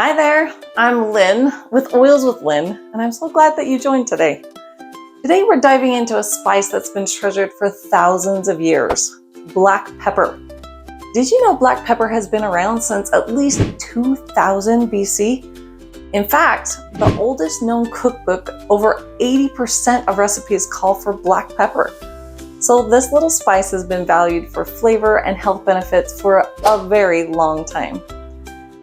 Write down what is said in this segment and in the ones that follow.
Hi there, I'm Lynn with Oils with Lynn, and I'm so glad that you joined today. Today we're diving into a spice that's been treasured for thousands of years, black pepper. Did you know black pepper has been around since at least 2000 BC? In fact, the oldest known cookbook, over 80% of recipes call for black pepper. So this little spice has been valued for flavor and health benefits for a very long time.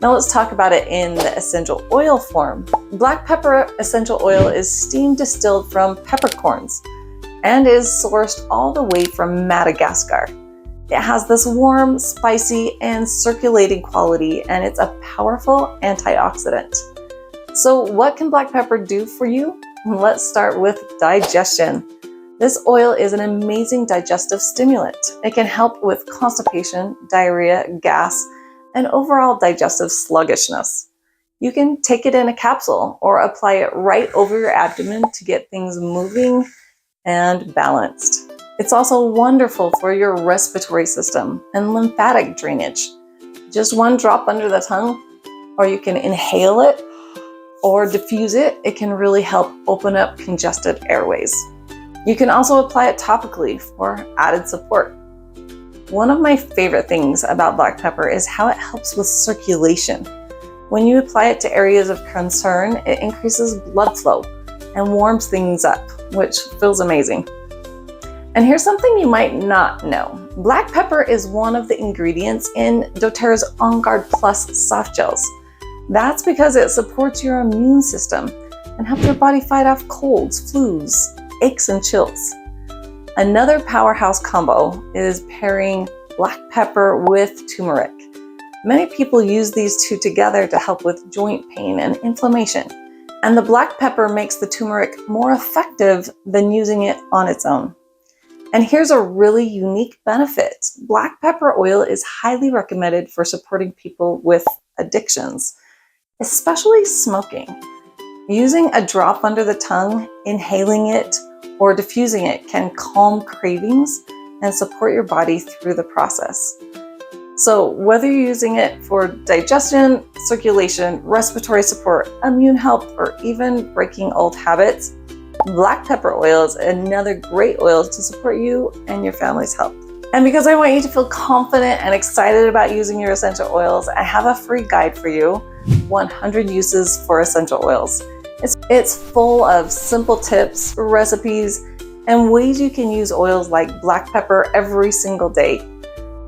Now let's talk about it in the essential oil form. Black pepper essential oil is steam distilled from peppercorns and is sourced all the way from Madagascar. It has this warm, spicy, and circulating quality, and it's a powerful antioxidant. So what can black pepper do for you? Let's start with digestion. This oil is an amazing digestive stimulant. It can help with constipation, diarrhea, gas, and overall digestive sluggishness. You can take it in a capsule or apply it right over your abdomen to get things moving and balanced. It's also wonderful for your respiratory system and lymphatic drainage. Just one drop under the tongue, or you can inhale it or diffuse it. It can really help open up congested airways. You can also apply it topically for added support. One of my favorite things about black pepper is how it helps with circulation. When you apply it to areas of concern, it increases blood flow and warms things up, which feels amazing. And here's something you might not know. Black pepper is one of the ingredients in doTERRA's On Guard Plus softgels. That's because it supports your immune system and helps your body fight off colds, flus, aches, and chills. Another powerhouse combo is pairing black pepper with turmeric. Many people use these two together to help with joint pain and inflammation. And the black pepper makes the turmeric more effective than using it on its own. And here's a really unique benefit. Black pepper oil is highly recommended for supporting people with addictions, especially smoking. Using a drop under the tongue, inhaling it, or diffusing it can calm cravings and support your body through the process. So whether you're using it for digestion, circulation, respiratory support, immune health, or even breaking old habits, black pepper oil is another great oil to support you and your family's health. And because I want you to feel confident and excited about using your essential oils, I have a free guide for you, 100 uses for essential oils. It's full of simple tips, recipes, and ways you can use oils like black pepper every single day.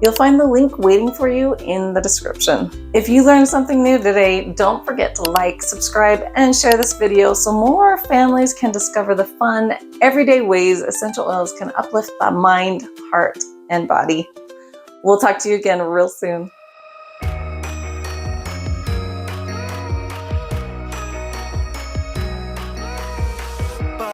You'll find the link waiting for you in the description. If you learned something new today, don't forget to like, subscribe, and share this video so more families can discover the fun, everyday ways essential oils can uplift the mind, heart, and body. We'll talk to you again real soon.